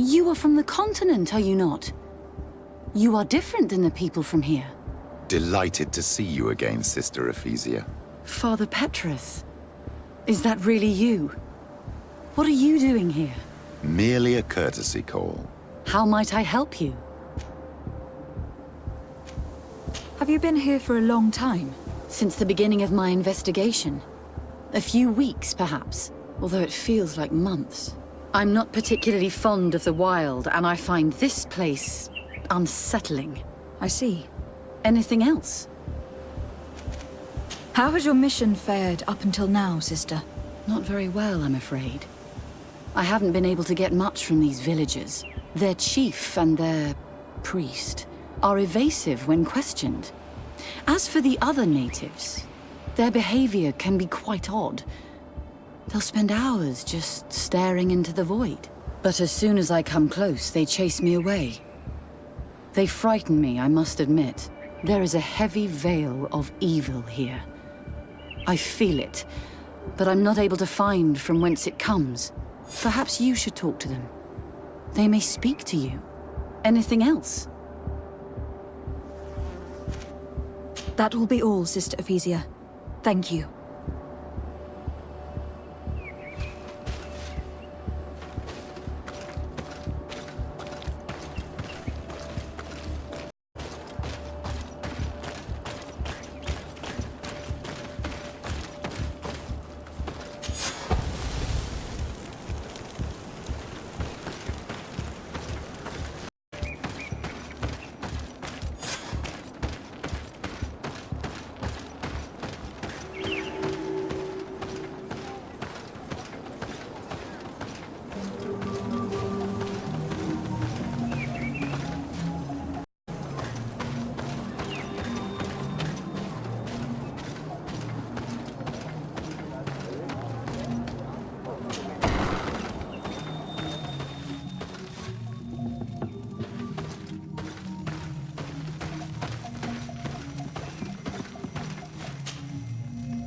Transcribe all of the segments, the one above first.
You are from the continent, are you not? You are different than the people from here. Delighted to see you again, Sister Ephesia. Father Petrus, is that really you? What are you doing here? Merely a courtesy call. How might I help you? Have you been here for a long time? Since the beginning of my investigation. A few weeks, perhaps, although it feels like months. I'm not particularly fond of the wild, and I find this place unsettling. I see. Anything else? How has your mission fared up until now, sister? Not very well, I'm afraid. I haven't been able to get much from these villagers. Their chief and their priest are evasive when questioned. As for the other natives, their behavior can be quite odd. They'll spend hours just staring into the void. But as soon as I come close, they chase me away. They frighten me, I must admit. There is a heavy veil of evil here. I feel it, but I'm not able to find from whence it comes. Perhaps you should talk to them. They may speak to you. Anything else? That will be all, Sister Ephesia. Thank you.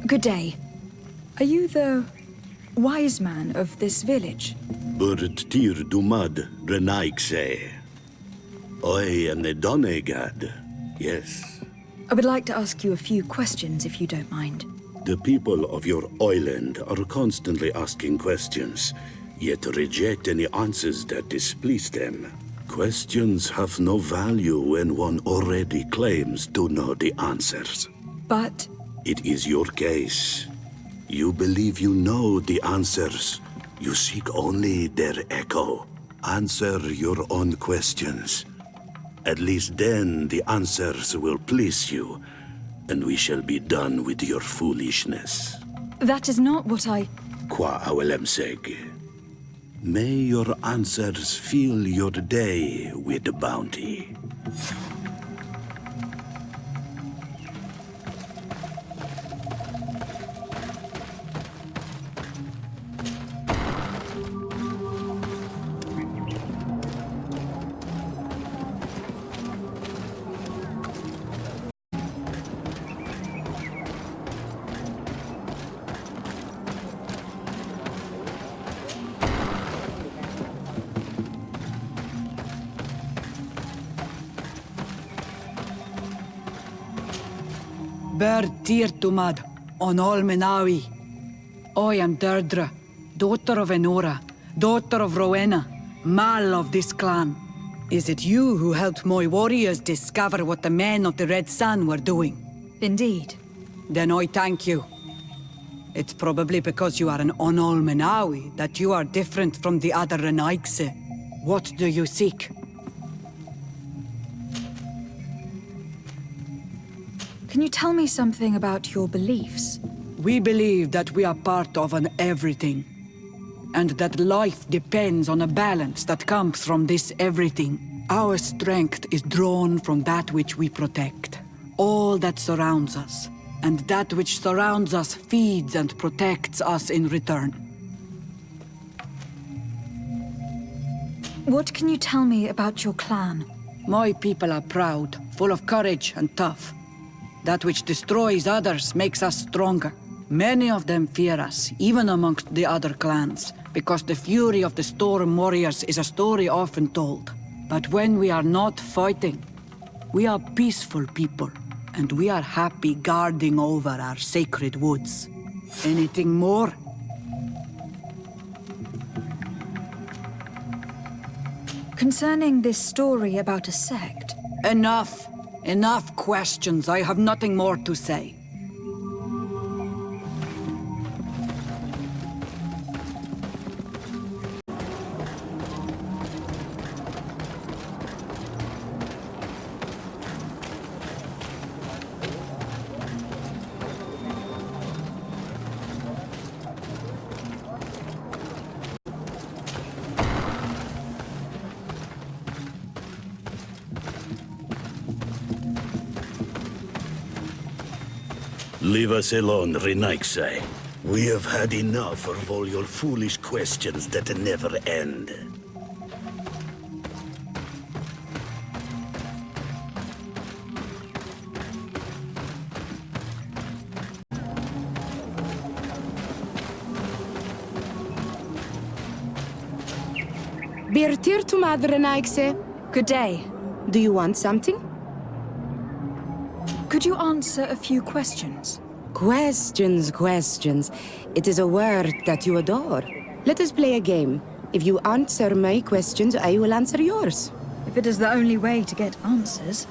Good day. Are you the wise man of this village? Tir dumad renaikse. Oi am the Donegad. Yes. I would like to ask you a few questions, if you don't mind. The people of your island are constantly asking questions, yet reject any answers that displease them. Questions have no value when one already claims to know the answers. But it is your case. You believe you know the answers. You seek only their echo. Answer your own questions. At least then the answers will please you, and we shall be done with your foolishness. that is not what I... Qua awelemseg. May your answers fill your day with bounty. Tir tumad, on all Menawi. I am Deirdre, daughter of Enora, daughter of Rowena, Mal of this clan. Is it you who helped my warriors discover what the men of the Red Sun were doing? Indeed. Then I thank you. It's probably because you are an Onol Menawi that you are different from the other Renaikse. What do you seek? Can you tell me something about your beliefs? We believe that we are part of an everything, and that life depends on a balance that comes from this everything. Our strength is drawn from that which we protect, all that surrounds us, and that which surrounds us feeds and protects us in return. What can you tell me about your clan? My people are proud, full of courage and tough. That which destroys others makes us stronger. Many of them fear us, even amongst the other clans, because the fury of the Storm Warriors is a story often told. But when we are not fighting, we are peaceful people, and we are happy guarding over our sacred woods. Anything more? Concerning this story about a sect, Enough! Enough questions. I have nothing more to say. Leave us alone, Renaixai. We have had enough of all your foolish questions that never end. Birtir to Madre Naixe. good day. Do you want something? Could you answer a few questions? Questions. It is a word that you adore. Let us play a game. If you answer my questions, I will answer yours. If it is the only way to get answers,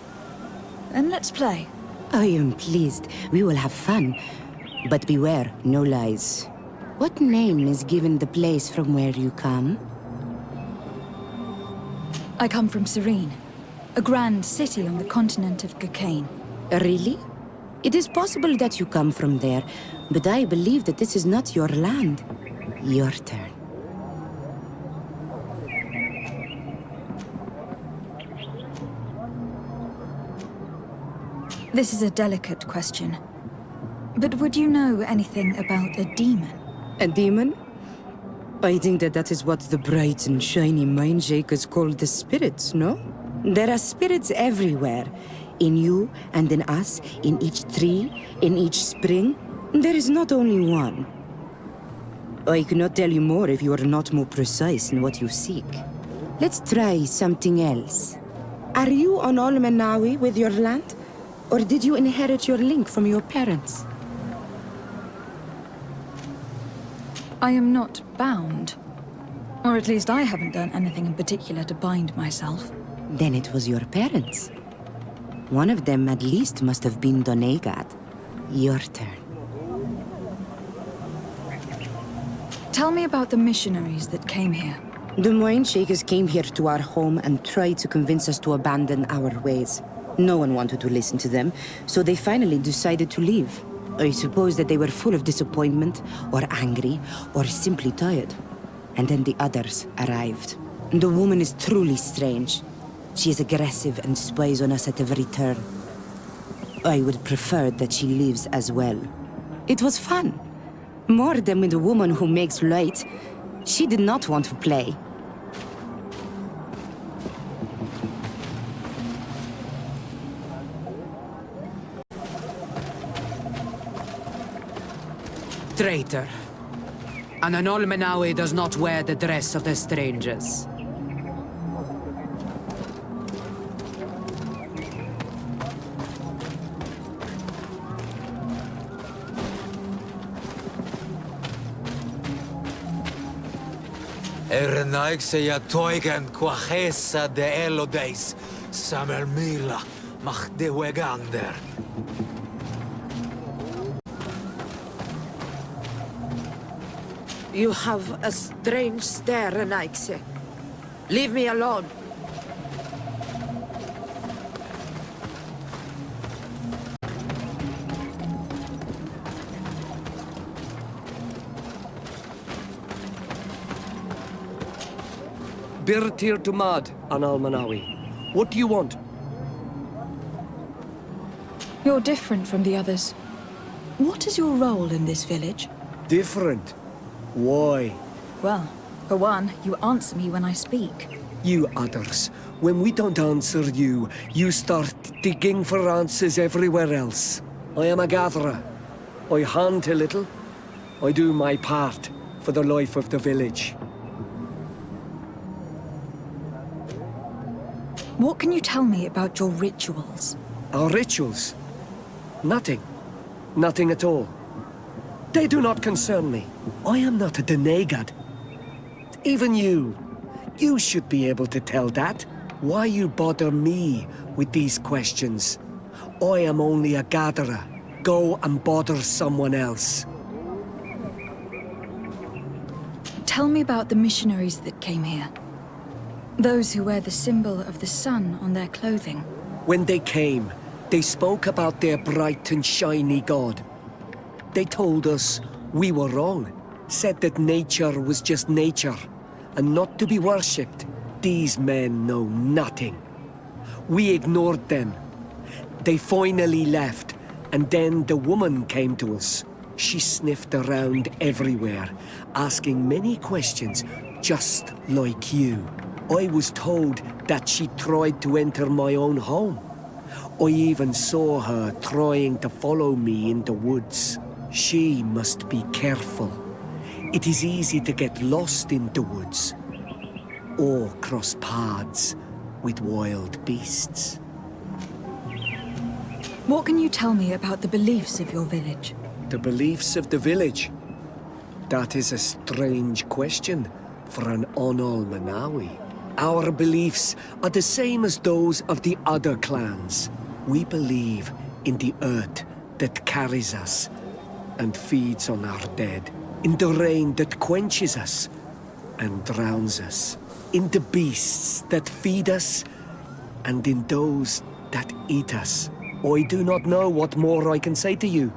then let's play. I am pleased. We will have fun. But beware, no lies. What name is given the place from where you come? I come from Serene, a grand city on the continent of Gakane. Really? It is possible that you come from there, but I believe that this is not your land. Your turn. This is a delicate question. But would you know anything about a demon? A demon? I think that is what the bright and shiny mind shakers call the spirits, no? There are spirits everywhere. In you and in us, in each tree, in each spring. There is not only one. I cannot tell you more if you are not more precise in what you seek. Let's try something else. Are you on Olmenawi with your land? Or did you inherit your link from your parents? I am not bound. Or at least I haven't done anything in particular to bind myself. Then it was your parents. One of them at least must have been Donegat. Your turn. Tell me about the missionaries that came here. The Moine Shakers came here to our home and tried to convince us to abandon our ways. No one wanted to listen to them, so they finally decided to leave. I suppose that they were full of disappointment, or angry, or simply tired. And then the others arrived. The woman is truly strange. She is aggressive and spies on us at every turn. I would prefer that she leaves as well. It was fun. More than with the woman who makes light. She did not want to play. Traitor. An Olmenawi does not wear the dress of the strangers. Ernaixia toigen quachesa de elodeis, samermila, mach de wegander. You have a strange stare, Renaixia. Leave me alone. Birtir Dumad, an Almanawi. What do you want? You're different from the others. What is your role in this village? Different? Why? Well, for one, you answer me when I speak. You others, when we don't answer you, you start digging for answers everywhere else. I am a gatherer. I hunt a little. I do my part for the life of the village. What can you tell me about your rituals? Our rituals? Nothing. Nothing at all. They do not concern me. I am not a denegad. Even you. You should be able to tell that. Why you bother me with these questions? I am only a gatherer. Go and bother someone else. Tell me about the missionaries that came here. Those who wear the symbol of the sun on their clothing. When they came, they spoke about their bright and shiny god. They told us we were wrong, said that nature was just nature, and not to be worshipped. These men know nothing. We ignored them. They finally left, and then the woman came to us. She sniffed around everywhere, asking many questions, just like you. I was told that she tried to enter my own home. I even saw her trying to follow me in the woods. She must be careful. It is easy to get lost in the woods, or cross paths with wild beasts. What can you tell me about the beliefs of your village? The beliefs of the village? That is a strange question for an Onol-Manawi. Our beliefs are the same as those of the other clans. We believe in the earth that carries us and feeds on our dead, in the rain that quenches us and drowns us, in the beasts that feed us and in those that eat us. I do not know what more I can say to you.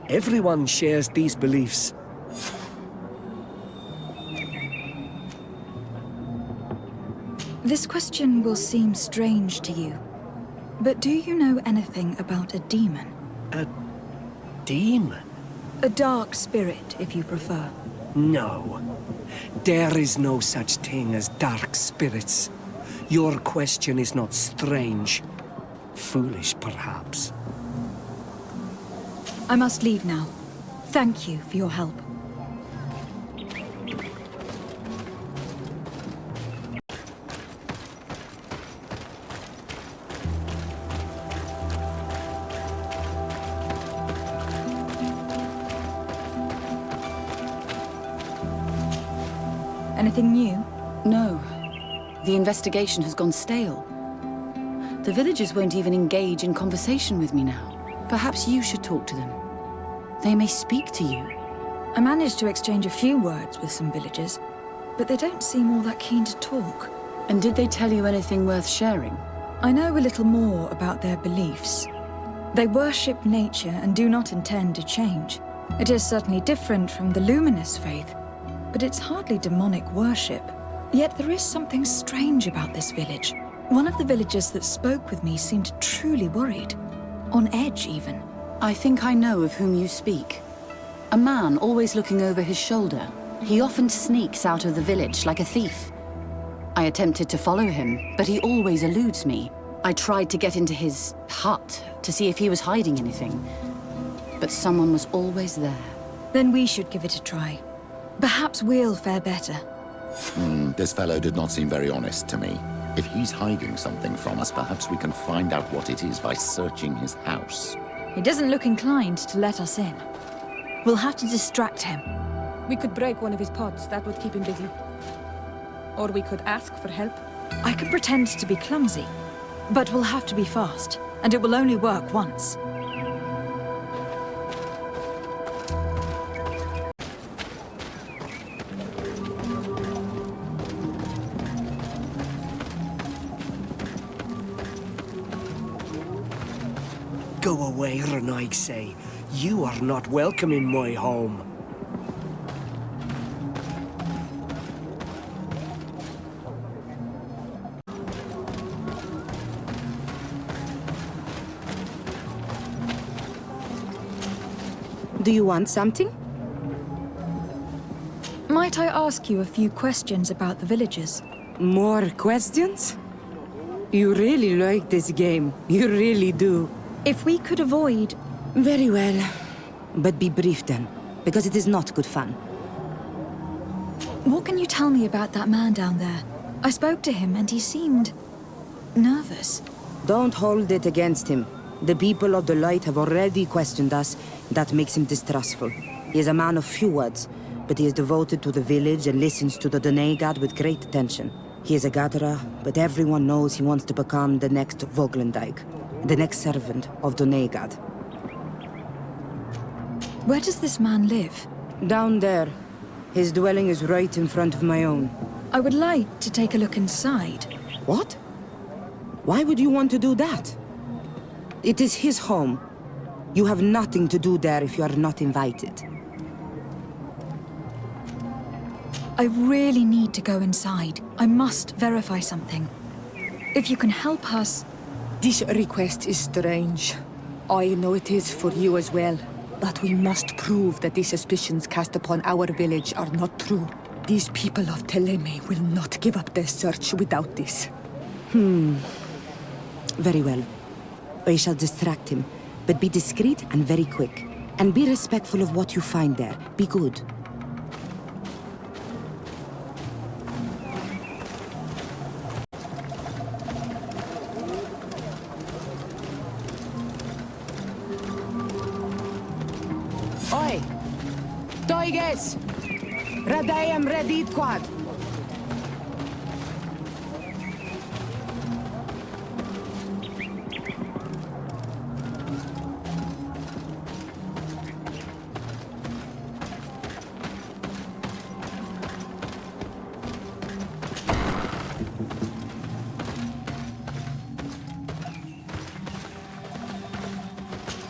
Everyone shares these beliefs. This question will seem strange to you, but do you know anything about a demon? A demon? A dark spirit, if you prefer. No. There is no such thing as dark spirits. Your question is not strange. Foolish, perhaps. I must leave now. Thank you for your help. Anything new? No. The investigation has gone stale. The villagers won't even engage in conversation with me now. Perhaps you should talk to them. They may speak to you. I managed to exchange a few words with some villagers, but they don't seem all that keen to talk. And did they tell you anything worth sharing? I know a little more about their beliefs. They worship nature and do not intend to change. It is certainly different from the luminous faith, but it's hardly demonic worship. Yet there is something strange about this village. One of the villagers that spoke with me seemed truly worried. On edge, even. I think I know of whom you speak. A man always looking over his shoulder. He often sneaks out of the village like a thief. I attempted to follow him, but he always eludes me. I tried to get into his hut to see if he was hiding anything, but someone was always there. Then we should give it a try. Perhaps we'll fare better. This fellow did not seem very honest to me. If he's hiding something from us, perhaps we can find out what it is by searching his house. He doesn't look inclined to let us in. We'll have to distract him. We could break one of his pots. That would keep him busy. Or we could ask for help. I could pretend to be clumsy, but we'll have to be fast, and it will only work once. Go away, Renaigse. You are not welcome in my home. Do you want something? Might I ask you a few questions about the villagers? More questions? You really like this game. You really do. If we could avoid... Very well. But be brief then, because it is not good fun. What can you tell me about that man down there? I spoke to him and he seemed nervous. Don't hold it against him. The people of the light have already questioned us. That makes him distrustful. He is a man of few words, but he is devoted to the village and listens to the Danae god with great attention. He is a gatherer, but everyone knows he wants to become the next Voglendijk, the next servant of Danae god. Where does this man live? Down there. His dwelling is right in front of my own. I would like to take a look inside. What? Why would you want to do that? It is his home. You have nothing to do there if you are not invited. I really need to go inside. I must verify something. If you can help us... This request is strange. I know it is for you as well. But we must prove that the suspicions cast upon our village are not true. These people of Teleme will not give up their search without this. Very well. I shall distract him, but be discreet and very quick. And be respectful of what you find there. Be good. Oi! Toiges! Radayam redit quad!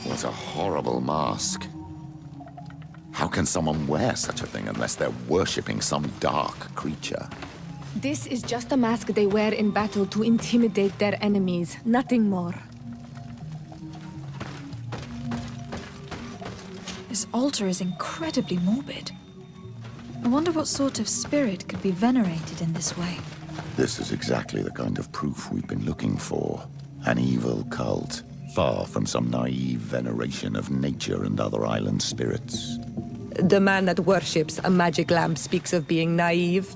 What a horrible mask. How can someone wear such a thing unless they're worshipping some dark creature? This is just a mask they wear in battle to intimidate their enemies, nothing more. This altar is incredibly morbid. I wonder what sort of spirit could be venerated in this way. This is exactly the kind of proof we've been looking for. An evil cult, far from some naive veneration of nature and other island spirits. The man that worships a magic lamp speaks of being naive.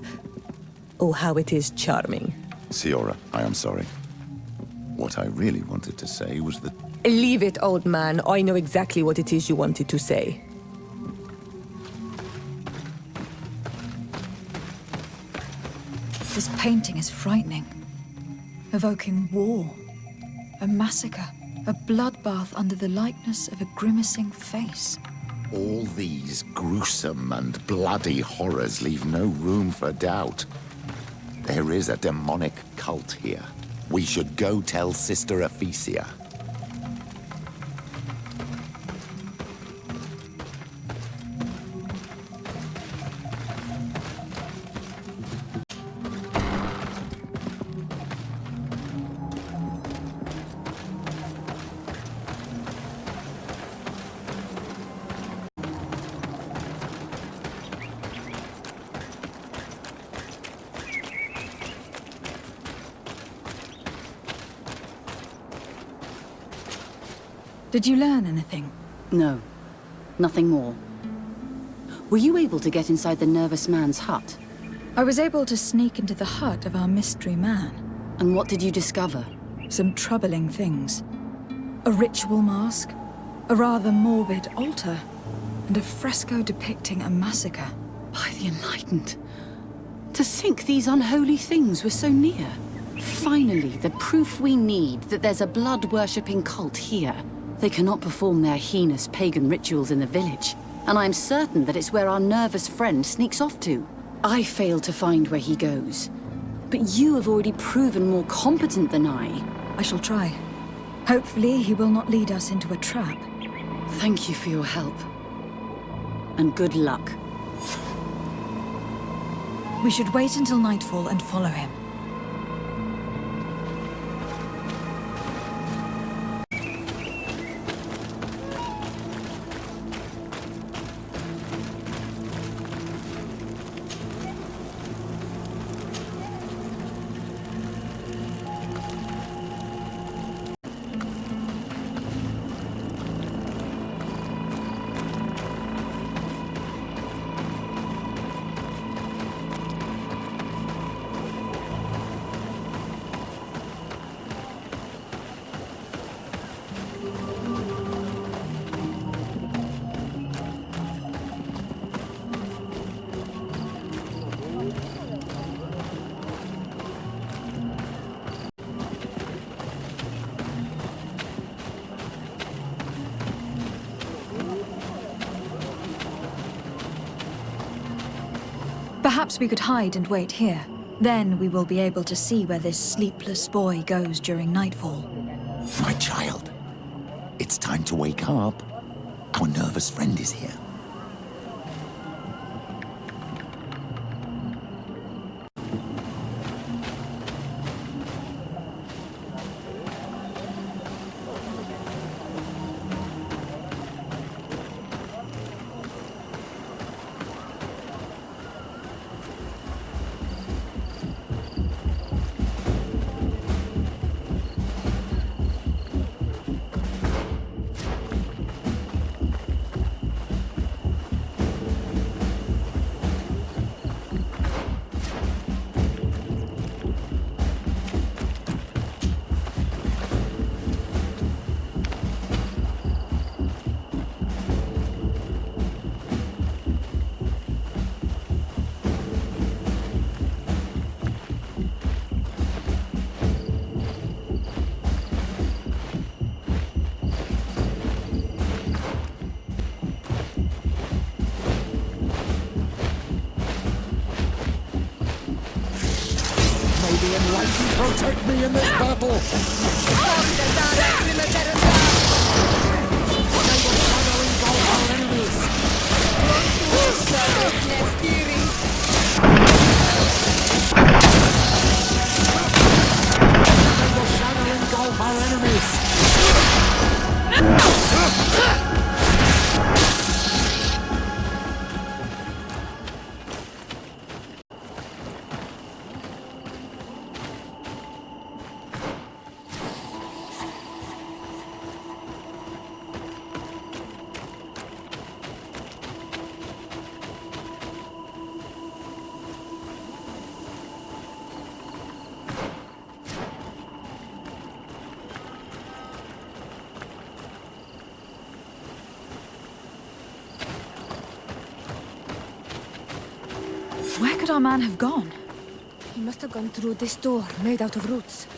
Oh, how it is charming. Siora, I am sorry. What I really wanted to say was that... Leave it, old man. I know exactly what it is you wanted to say. This painting is frightening. Evoking war. A massacre. A bloodbath under the likeness of a grimacing face. All these gruesome and bloody horrors leave no room for doubt. There is a demonic cult here. We should go tell Sister Ephesia. Did you learn anything? No. Nothing more. Were you able to get inside the nervous man's hut? I was able to sneak into the hut of our mystery man. And what did you discover? Some troubling things. A ritual mask, a rather morbid altar, and a fresco depicting a massacre. By the Enlightened. To think these unholy things were so near. Finally, the proof we need that there's a blood-worshipping cult here. They cannot perform their heinous pagan rituals in the village, and I'm certain that it's where our nervous friend sneaks off to. I failed to find where he goes, but you have already proven more competent than I. I shall try. Hopefully, he will not lead us into a trap. Thank you for your help. And good luck. We should wait until nightfall and follow him. Perhaps we could hide and wait here. Then we will be able to see where this sleepless boy goes during nightfall. My child, it's time to wake up. Our nervous friend is here. Protect me in this battle! Where could our man have gone? He must have gone through this door, made out of roots.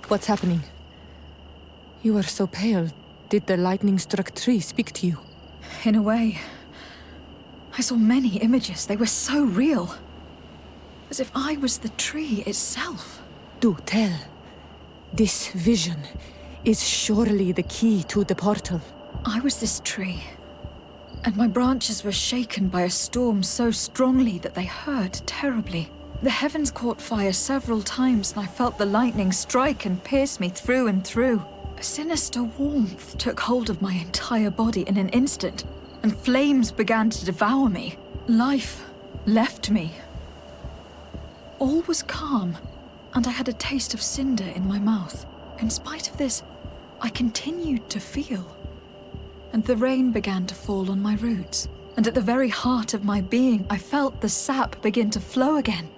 What's happening? You are so pale. Did the lightning-struck tree speak to you? In a way. I saw many images. They were so real. As if I was the tree itself. Do tell. This vision is surely the key to the portal. I was this tree. And my branches were shaken by a storm so strongly that they hurt terribly. The heavens caught fire several times, and I felt the lightning strike and pierce me through and through. A sinister warmth took hold of my entire body in an instant, and flames began to devour me. Life left me. All was calm, and I had a taste of cinder in my mouth. In spite of this, I continued to feel. And the rain began to fall on my roots, and at the very heart of my being, I felt the sap begin to flow again.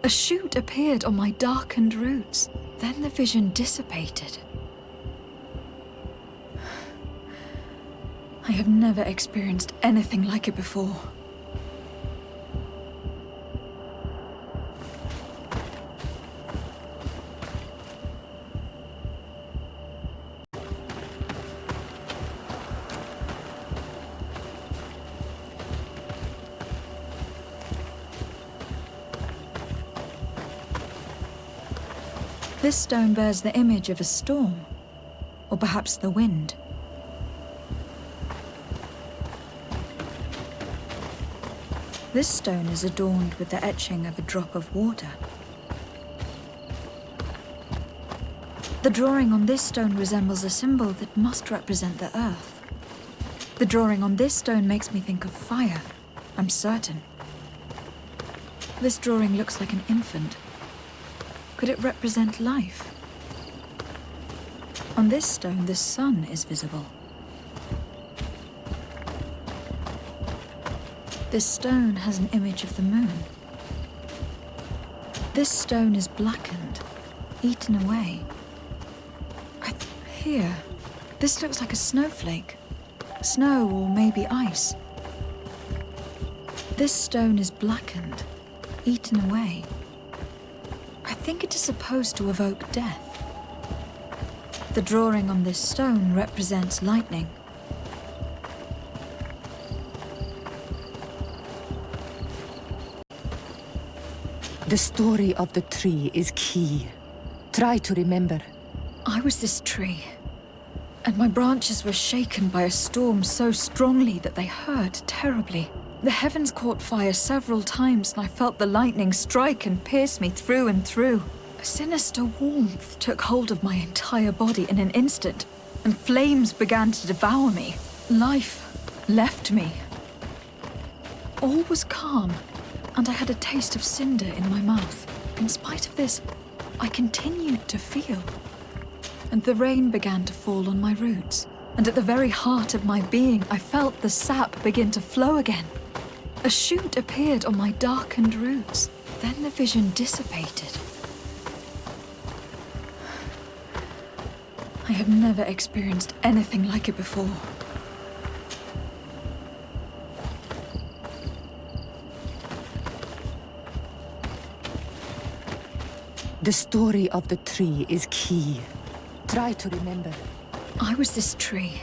A shoot appeared on my darkened roots. Then the vision dissipated. I have never experienced anything like it before. This stone bears the image of a storm, or perhaps the wind. This stone is adorned with the etching of a drop of water. The drawing on this stone resembles a symbol that must represent the earth. The drawing on this stone makes me think of fire, I'm certain. This drawing looks like an infant. Could it represent life? On this stone, the sun is visible. This stone has an image of the moon. This stone is blackened, eaten away. Here, this looks like a snowflake. Snow or maybe ice. This stone is blackened, eaten away. I think it is supposed to evoke death. The drawing on this stone represents lightning. The story of the tree is key. Try to remember. I was this tree, and my branches were shaken by a storm so strongly that they hurt terribly. The heavens caught fire several times, and I felt the lightning strike and pierce me through and through. A sinister warmth took hold of my entire body in an instant, and flames began to devour me. Life left me. All was calm, and I had a taste of cinder in my mouth. In spite of this, I continued to feel. And the rain began to fall on my roots, and at the very heart of my being, I felt the sap begin to flow again. A shoot appeared on my darkened roots. Then the vision dissipated. I have never experienced anything like it before. The story of the tree is key. Try to remember. I was this tree,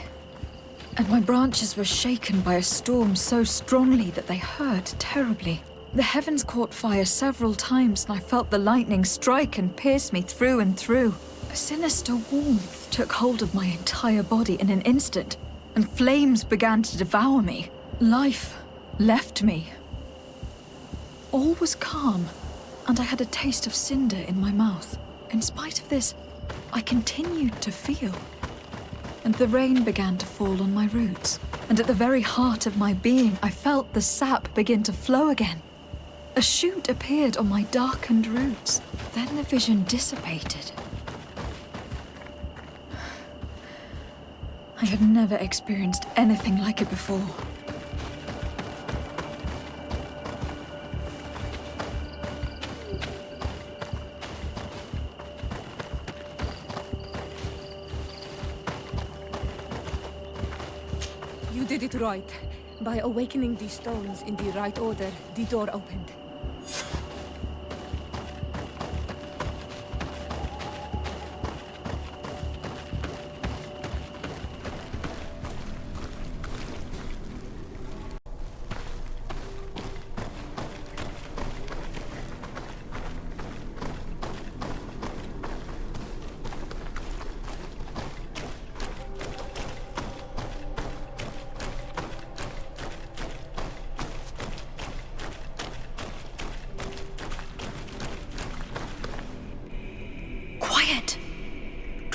and my branches were shaken by a storm so strongly that they hurt terribly. The heavens caught fire several times, and I felt the lightning strike and pierce me through and through. A sinister warmth took hold of my entire body in an instant, and flames began to devour me. Life left me. All was calm, and I had a taste of cinder in my mouth. In spite of this, I continued to feel. And the rain began to fall on my roots, and at the very heart of my being, I felt the sap begin to flow again. A shoot appeared on my darkened roots. Then the vision dissipated. I have never experienced anything like it before. You did it right. By awakening these stones in the right order, the door opened.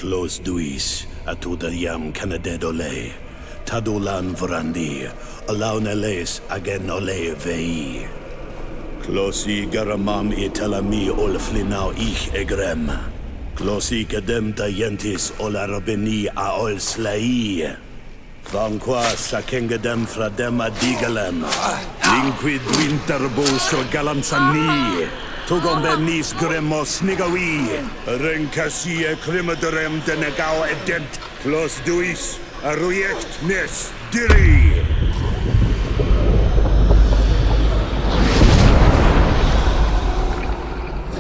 Close duis, atuda yam canadedole, tadulan vrandi, alaunales agen ole vei. Closi garamam italami olflinau ich egrem. Closi cadem tayentis olarabeni a ol slai. Vanqua sakengedem fradem adigalem. Linquid winterbo so galamsani. Tugombenis gremos nigawi. Renkasie krimaderem denegao edent. Clos duis, aruyekt nes diri.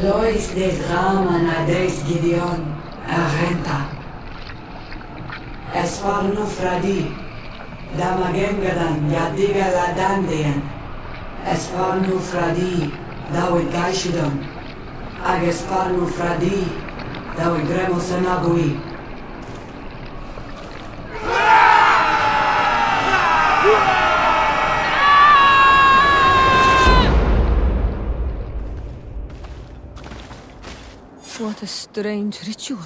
Lois des Raman ades Gideon, Argenta. Es war nu fradi, Damagengadan, Yadiga la Dandian. Es war nu fradi, Dawid Gaishidon. Ages war nu fradi, Dawid Gremos Anagui. What a strange ritual.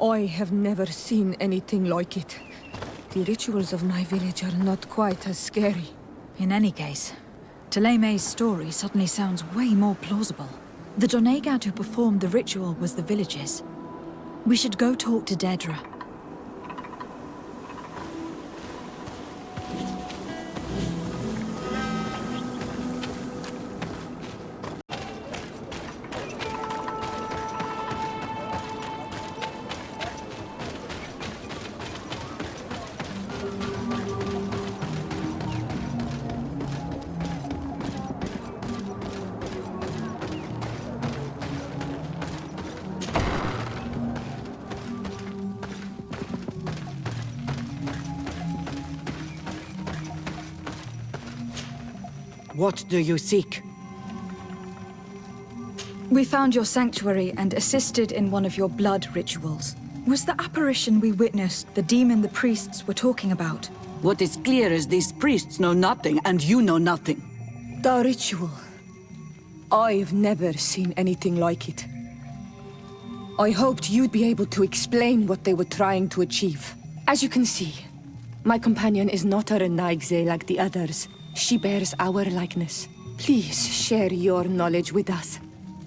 I have never seen anything like it. The rituals of my village are not quite as scary. In any case, Teleme's story suddenly sounds way more plausible. The Donegad who performed the ritual was the villagers. We should go talk to Dedra. What do you seek? We found your sanctuary and assisted in one of your blood rituals. Was the apparition we witnessed the demon the priests were talking about? What is clear is these priests know nothing, and you know nothing. The ritual. I've never seen anything like it. I hoped you'd be able to explain what they were trying to achieve. As you can see, my companion is not a Renaigze like the others. She bears our likeness. Please share your knowledge with us.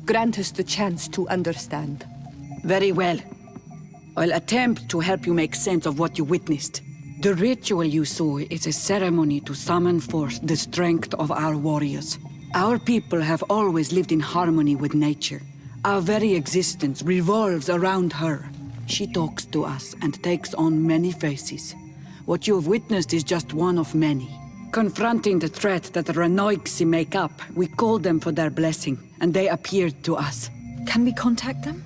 Grant us the chance to understand. Very well. I'll attempt to help you make sense of what you witnessed. The ritual you saw is a ceremony to summon forth the strength of our warriors. Our people have always lived in harmony with nature. Our very existence revolves around her. She talks to us and takes on many faces. What you have witnessed is just one of many. Confronting the threat that the Renoigsi make up, we called them for their blessing, and they appeared to us. Can we contact them?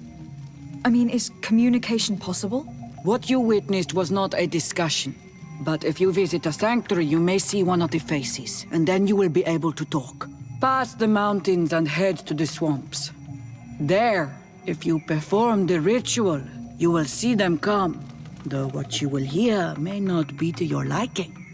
I mean, is communication possible? What you witnessed was not a discussion. But if you visit a sanctuary, you may see one of the faces, and then you will be able to talk. Pass the mountains and head to the swamps. There, if you perform the ritual, you will see them come, though what you will hear may not be to your liking.